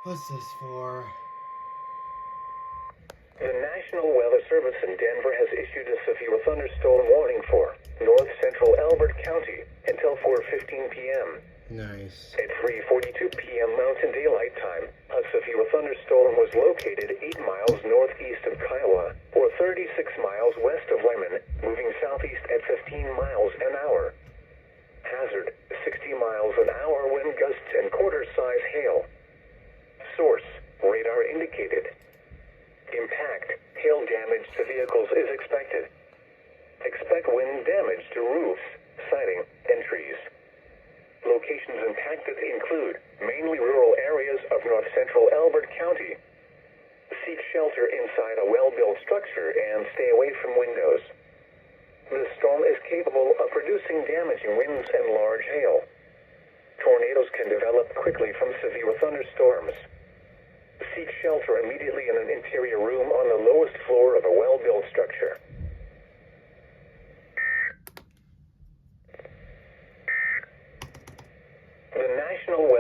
What's this for? The National Weather Service in Denver has issued a severe thunderstorm warning for north central Elbert County until 4:15 p.m. Nice. At 3:42 p.m. Mountain Daylight Time, a severe thunderstorm was located 8 miles northeast of Kiowa, or 36 miles west of Lemon, moving southeast at 15 miles an hour. Hazard, 60 miles an hour wind gusts and quarter-size hail. Source, radar indicated. Impact, hail damage to vehicles is expected. Expect wind damage to roofs, siding, and trees. Locations impacted include mainly rural areas of north central Elbert County. Seek shelter inside a well-built structure and stay away from windows. The storm is capable of producing damaging winds and large hail. Tornadoes can develop quickly from severe thunderstorms. Seek shelter immediately in an interior room on the lowest floor of a well-built structure. The National